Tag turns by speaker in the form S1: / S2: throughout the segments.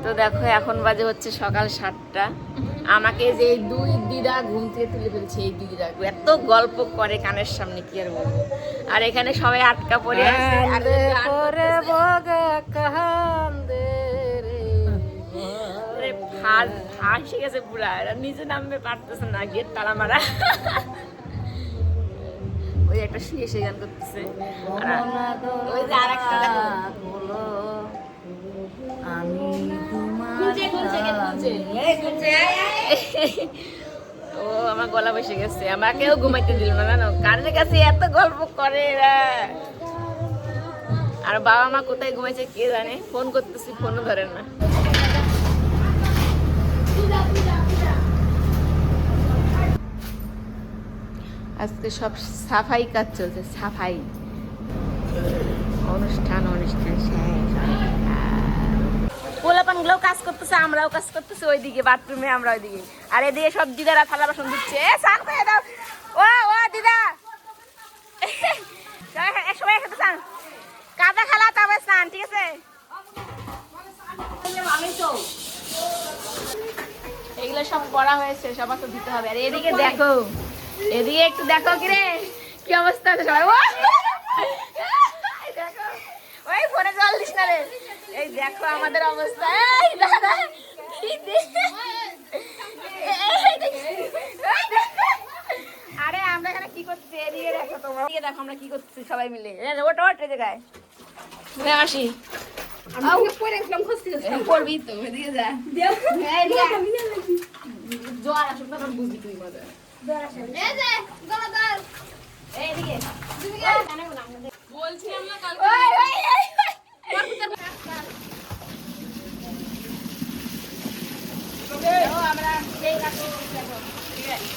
S1: তো দেখো এখন বাজে হচ্ছে সকাল 7টা। আমাকে যে দুই দিদা ঘুম থেকে তুলে ফেলছে, এই দুই দিদা এত গল্প করে কানের সামনে, কি আর বলবো। আর এখানে সবাই আটকা পড়ে আছে। ফাঁসে গেছে পুরা, এরা নিচে নামবে পারতেছে না, গেট তালা মারা। ওই একটা শুয়ে সে গান করতেছে। ওই যে আর একটা ও আমার গলা বসে গেছে, আমাকেও ঘুমাইতে দিল না জানো, কানের কাছে এত গল্প করে এরা। আর বাবা মা কোথায় ঘুমাইছে কে জানে, ফোন করতেছি ফোনও ধরে না। আজকে সব সাফাই কাজ চলছে, সাফাই অনুষ্ঠান পোলাপান গুলোও কাজ করতেছে, আমরাও কাজ করতেছি, ওইদিকে বাথরুমে আমরা ওইদিকে, আর এদিকে সব দিদারা থালা বাসন দিচ্ছে। স্নান করে দাও ও দিদা, সবাই খেতে চান, কাদা খালা তবে স্নান, ঠিক আছে? এগুলো সব করা হয়েছে, সবার তো দিতে হবে। আর এদিকে দেখো, এদিকে একটু দেখো কিরে কি অবস্থা আছে সবাই। দেখো ওই ফোনে জল দিস না রে, এই দেখো আমাদের অবস্থা। এই দাদা আরে আমরা এখানে কি করছি, এদিকে দেখো তোমরা, এদিকে দেখো আমরা কি করছি সবাই মিলে। ওটা ওটা জায়গায় আসি করবি তো, এদিকে যা জোয়ার আসুক তখন বুঝবি তুই মজা। বলছিলাম না কালকে আমরা সেই রাখবো, ঠিক আছে?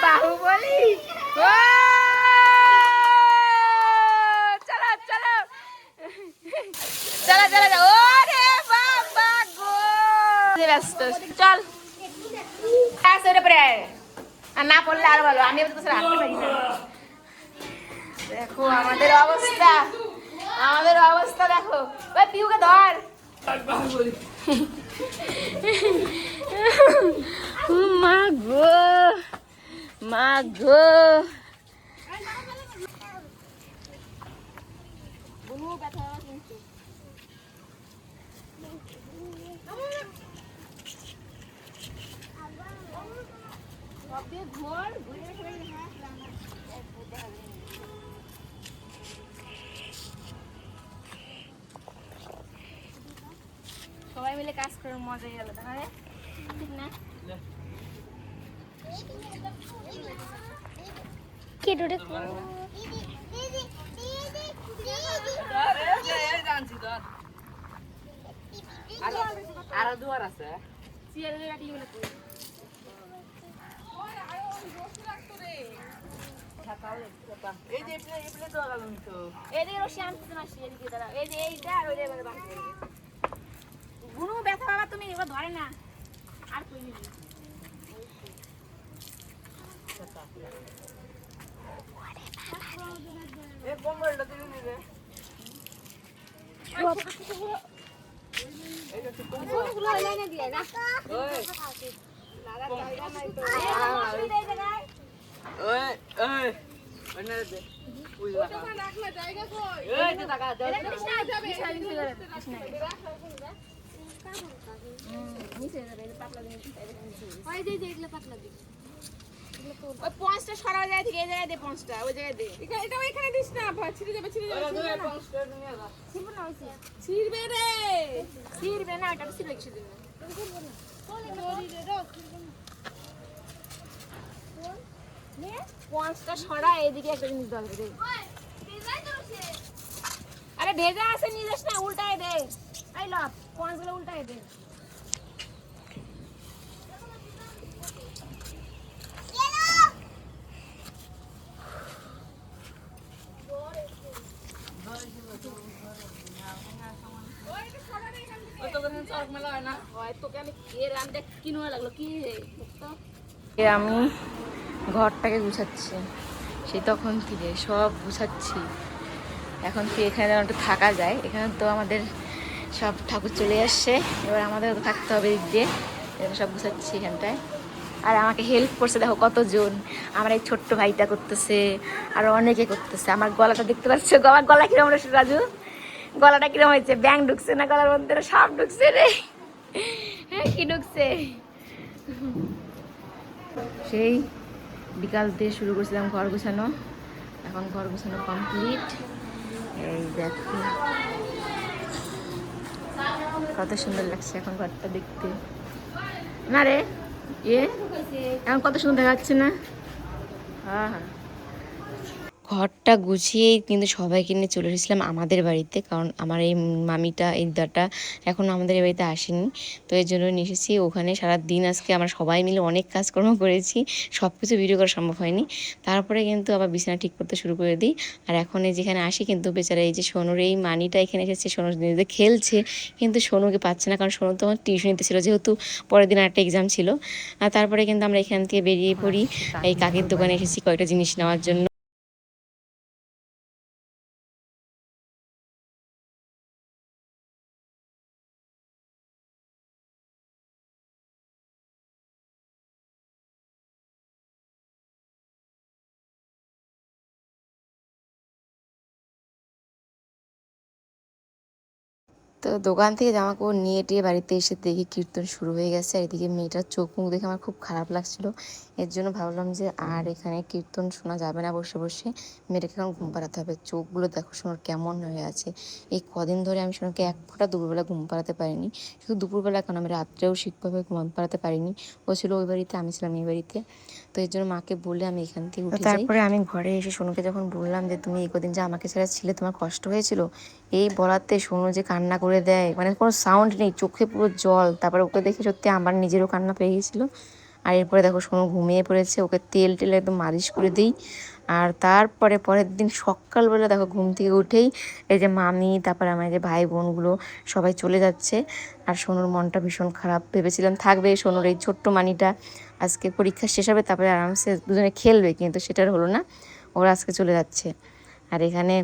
S1: বাহুবলী চলো চলো চলো চলো, ওরে বাবা গো ব্যস্ত, চল আর না পড়লে আরো ভালো। আমি দেখো আমাদের অবস্থা, আমাদের অবস্থা দেখো। ওই পিউকে ধর, মা গো মা গো। সবাই মিলে কাজ করে মজা গেল, তাহলে ঠিক না? আরো দুয়ার আছে, গুনু ব্যথা বাবা তুমি এবার ধরে না আর কই নিবি। এ বম্বলটা দিবি নিবে, এইটা তো কোনগুলো লাইনে দিয়ে না। ওই লাগা জায়গা নাই তো, এই জায়গায় ওই ওই ওনে দে ওই লাগা রাখলা জায়গা কই, এই যে টাকা দাও কৃষ্ণা যাবে, কৃষ্ণা নিচে যাবে, পাতলা দিন ওই যে এগুলো পাতলা দিন, ওই পঞ্চটা সরা যায় থেকে এই জায়গায় দে, পঞ্চটা ওই জায়গায় দে, এটা ওইখানে দিস না, ছিড়ে যাবে ওই পঞ্চটা নিয়ে যা, ছিড়বে না, ছিড়বে রে, ছিড়বে না, এটা ছিড়লে কিছু দিন না। পঞ্চটা সরা, এদিকে একটা জিনিস দরকার। আরে ভেজা আছে, নিয়ে যাস না, উল্টায় দে। এই ল, পঞ্চগুলো উল্টায় দে। আমি ঘরটাকে গুছাচ্ছি, সেই তখন থেকে সব গুছাচ্ছি। এখন কি এখানে একটু থাকা যায়, এখানে তো আমাদের সব ঠাকুর চলে আসছে, এবার আমাদের তো থাকতে হবে দিক দিয়ে। সব গুছাচ্ছি এখানটায়। আর আমাকে হেল্প করছে দেখো কতজন, আমার এই ছোট্ট ভাইটা করতেছে, আর অনেকে করতেছে। আমার গলাটা দেখতে পাচ্ছ, আমার গলা কিরম হয়েছে রাজু? গলাটা কিরম হয়েছে? ব্যাং ঢুকছে না গলার মধ্যে? সাপ ঢুকছে রে। হ্যাঁ, কি ঢুকছে? সেই বিকাল দিয়ে শুরু করছিলাম ঘর গোছানো, এখন ঘর গোছানো কমপ্লিট। এই দেখো কত সুন্দর লাগছে এখন ঘরটা দেখতে, না রে? এখন কত সুন্দর দেখা যাচ্ছে না? হ্যাঁ হ্যাঁ। ঘরটা গুছিয়েই কিন্তু সবাইকে নিয়ে চলে এসেছিলাম আমাদের বাড়িতে, কারণ আমার এই মামিটা, এই দাটা এখনও আমাদের এই বাড়িতে আসেনি। তো এর জন্য নিয়ে এসেছি। ওখানে সারা দিন আজকে আমরা সবাই মিলে অনেক কাজকর্ম করেছি, সব কিছু ভিডিও করা সম্ভব হয়নি। তারপরে কিন্তু আবার বিছানা ঠিক করতে শুরু করে দিই। আর এখন এই যেখানে আসি কিন্তু বেচারা এই যে সোনুর এই মানিটা এখানে এসেছে, সোনুর নিজে খেলছে, কিন্তু সোনুকে পাচ্ছে না, কারণ সোনু তো আমার টিউশনিতে ছিল, যেহেতু পরের দিন একটা এক্সাম ছিল। আর তারপরে কিন্তু আমরা এখান থেকে বেরিয়ে পড়ি, এই কাকের দোকানে এসেছি কয়েকটা জিনিস নেওয়ার জন্য। তো দোকান থেকে জামা কাপড় নিয়ে টিয়ে বাড়িতে এসে দেখি কীর্তন শুরু হয়ে গেছে। আর এদিকে মেয়েটার চোখ মুখ দেখে আমার খুব খারাপ লাগছিল, এর জন্য ভাবলাম যে আর এখানে কীর্তন শোনা যাবে না বসে বসে, মেয়েটাকে এখন ঘুম পাড়াতে হবে। চোখগুলো দেখো সোনার কেমন হয়ে আছে। এই কদিন ধরে আমি সোনাকে এক ফোঁটা দুপুরবেলা ঘুম পাড়াতে পারিনি, শুধু দুপুরবেলা এখন আমি রাত্রেও ঠিকভাবে ঘুম পাড়াতে পারিনি। ও ছিল ওই বাড়িতে, আমি ছিলাম এই বাড়িতে। তো এর জন্য মাকে বলে আমি এখান থেকে উঠে যাই। তারপরে আমি ঘরে এসে সোনুকে যখন বললাম যে তুমি এই কদিন যে আমাকে ছাড়া ছিলে, তোমার কষ্ট হয়েছিল, এই বলাতে সোনু যে কান্না করে দেয়, মানে কোনো সাউন্ড নেই, চোখে পুরো জল। তারপরে ওকে দেখে সত্যি আমার নিজেরও কান্না পেয়ে গেছিলো। আর এরপরে দেখো সোনু ঘুমিয়ে পড়েছে, ওকে তেল টেলে একদম মালিশ করে দিই। আর তারপরে পরের দিন সকালবেলা দেখো ঘুম থেকে উঠেই এই যে মামি, তারপরে আমার যে ভাই বোনগুলো সবাই চলে যাচ্ছে। আর সোনুর মনটা ভীষণ খারাপ, ভেবেছিলাম থাকবে সোনুর এই ছোট্ট মানিটা, আজকে পরীক্ষা শেষ হবে তারপরে আরামসে দুজনে খেলবে, কিন্তু সেটার হলো না, ওরা আজকে চলে যাচ্ছে। আর এখানে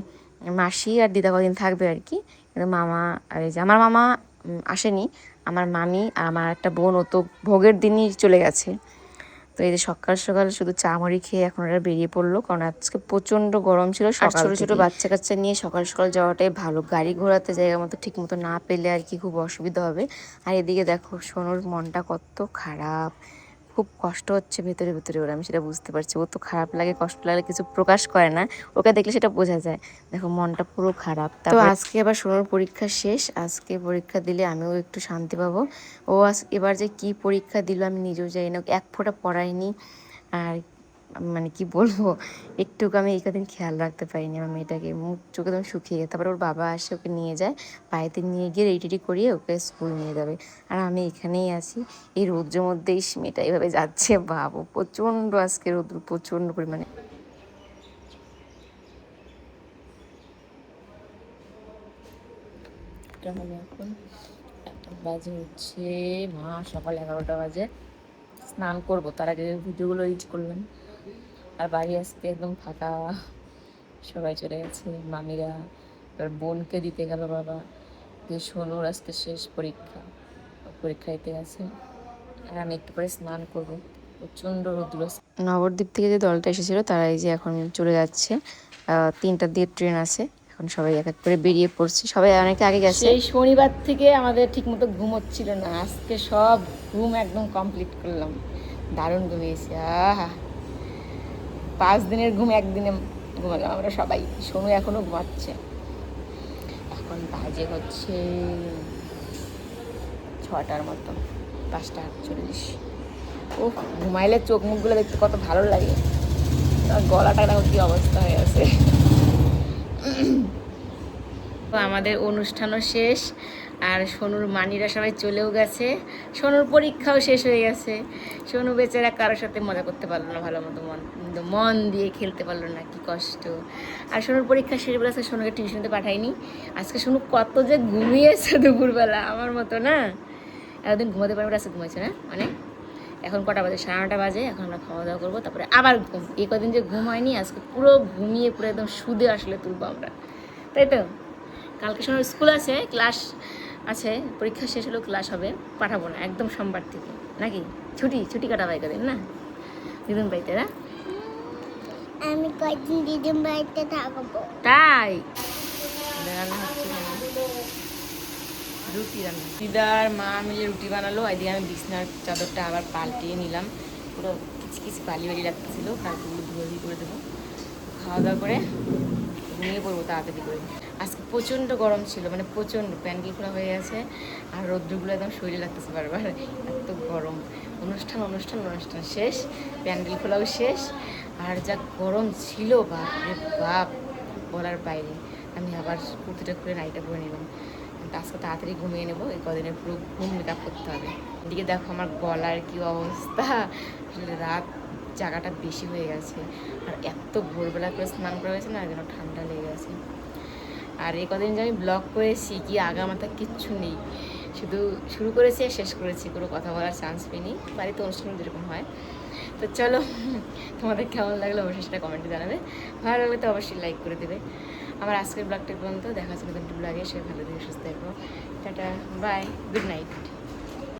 S1: মাসি আর দিদা কদিন থাকবে আর কি, কিন্তু মামা, আর এই যে আমার মামা আসেনি, আমার মামি আর আমার একটা বোন, ও তো ভোগের দিনই চলে গেছে। তো এই যে সকাল সকাল শুধু চা মুড়ি খেয়ে এখন ওরা বেরিয়ে পড়লো, কারণ আজকে প্রচণ্ড গরম ছিল। আর ছোটো ছোটো বাচ্চা কাচ্চা নিয়ে সকাল সকাল যাওয়াটাই ভালো, গাড়ি ঘোড়াতে জায়গা মতো ঠিক মতো না পেলে আর কি খুব অসুবিধা হবে। আর এদিকে দেখো সোনুর মনটা কত খারাপ, খুব কষ্ট হচ্ছে ভেতরে ভেতরে ওর, আমি সেটা বুঝতে পারছি। ও তো খারাপ লাগে, কষ্ট লাগলে কিছু প্রকাশ করে না, ওকে দেখলে সেটা বোঝা যায়। দেখো মনটা পুরো খারাপ। তো আজকে আবার সোনুর পরীক্ষা শেষ, আজকে পরীক্ষা দিলে আমিও একটু শান্তি পাবো। ও এবার যে কি পরীক্ষা দিল আমি নিজেও জানি না, এক ফোঁটা পড়ায়নি। আর মানে কি বলবো, একটুকু আমি এই কদিন খেয়াল রাখতে পারিনি আমার মেয়েটাকে, মুখ চোখে একদম শুকিয়ে গেছে। তারপরে ওর বাবা আসে, ওকে নিয়ে যায়, বাড়িতে নিয়ে গিয়ে রেডি করিয়ে ওকে স্কুল নিয়ে যাবে। আর আমি এখানেই আছি এই রৌদ্রের মধ্যেই, মেয়েটা এইভাবে যাচ্ছে। বাবু প্রচণ্ড আজকে রৌদ্র, প্রচণ্ড পরিমাণে। এখন বাজে হচ্ছে মা সকাল 11টা বাজে, স্নান করবো, তার আগে ভিডিওগুলো এডিট করলাম। আর বাড়ি আজকে একদম ফাঁকা, সবাই চলে গেছে, মামিরা, এবার বোনকে দিতে গেল বাবা, যে সোনুর আজকে শেষ পরীক্ষা, পরীক্ষা দিতে গেছে। আর আমি একটু পরে স্নান করবো, প্রচণ্ড রোদ্র। নবদ্বীপ থেকে যে দলটা এসেছিলো তারা এই যে এখন চলে যাচ্ছে, 3টার দিয়ে ট্রেন আছে, এখন সবাই এক এক করে বেরিয়ে পড়ছে, সবাই অনেকে আগে গেছে। এই শনিবার থেকে আমাদের ঠিক মতো ঘুম হচ্ছিল না, আজকে সব ঘুম একদম কমপ্লিট করলাম, দারুণ ঘুমিয়েছি। 5 দিনের ঘুম একদিনে ঘুমালাম আমরা সবাই, সোনু এখনো ঘুমাচ্ছে। এখন বাজে হচ্ছে 6টার মতো,
S2: 5:48। ও ঘুমাইলে চোখ মুখগুলো দেখতে কত ভালো লাগে, আর গলাটা দেখো কি অবস্থা হয়ে আছে। তো আমাদের অনুষ্ঠানও শেষ, আর সোনুর মানিরা সবাই চলেও গেছে, সোনুর পরীক্ষাও শেষ হয়ে গেছে। সোনু বেচারা কারোর সাথে মজা করতে পারলো না, ভালো মতো মন দিয়ে খেলতে পারলো না, কি কষ্ট। আর সোনুর পরীক্ষা শেষ বলে আজকে সোনুকে টিউশনিতে পাঠাইনি। আজকে সোনু কত যে ঘুমিয়েছে দুপুরবেলা, আমার মতো না, এতদিন ঘুমাতে পারবে, আজকে ঘুমাইছে না মানে। এখন কটা বাজে? 9:30 বাজে। এখন আমরা খাওয়া দাওয়া করবো, তারপরে আবার ঘুম। এই কদিন যে ঘুম হয়নি, আজকে পুরো ঘুমিয়ে পুরো একদম সুদে আসলে তুলবো আমরা, তাই তো। কালকে সময় স্কুল আছে, ক্লাস আছে, পরীক্ষা শেষ হলেও ক্লাস হবে, পাঠাবো না একদম সোমবার থেকে, নাকি ছুটি কাটাবো কদিন না দিদুন বাড়িতে না?
S3: আমি কয়েকদিন দিদির বাড়িতে থাকবো।
S2: তাই রান্না হচ্ছে রুটি রান্না, দিদার মা মিলে রুটি বানালো। এদিকে আমি বিছনার চাদরটা আবার পাল্টিয়ে নিলাম, পুরো কিছু বালি লাগতেছিল, কালকেগুলো ধুয়ে করে দেবো। খাওয়া দাওয়া করে ঘুমিয়ে পড়বো তাড়াতাড়ি করে। আজকে প্রচণ্ড গরম ছিল, মানে প্রচণ্ড, প্যান্ডেল খোলা হয়ে গেছে, আর রৌদ্রগুলো একদম শরীরে লাগতেছে বারবার, এত গরম। অনুষ্ঠান শেষ, প্যান্ডেল খোলাও শেষ, আর যা গরম ছিল বাপরে বাপ, বলার বাইরে। আমি আবার কুর্তিটা খুলে নাইটা পরে নিলাম, আজকে তাড়াতাড়ি ঘুমিয়ে নেবো, এই কদিনে পুরো ঘুম মেকআপ করতে হবে। এদিকে দেখো আমার গলার কি অবস্থা, আসলে রাত জায়গাটা বেশি হয়ে গেছে, আর এত ভোরবেলা করে স্নান করা হয়েছে না, যেন ঠান্ডা লেগে গেছে। আর এই কদিন যে আমি ব্লগ করেছি, কি আগামাথা কিচ্ছু নেই, শুধু শুরু করেছি আর শেষ করেছি, কোনো কথা বলার চান্স পাইনি। বাড়িতে অনুষ্ঠান যেরকম হয়। তো চলো, তোমাদের কেমন লাগলো অবশ্যই সেটা কমেন্টে জানাবে, ভালো লাগলে তো অবশ্যই লাইক করে দেবে। আমার আজকের ব্লগটা পর্যন্ত দেখা হচ্ছে নতুন ব্লগে, সে ভালো থেকে সুস্থ থাকবো। Tata, bye, good night.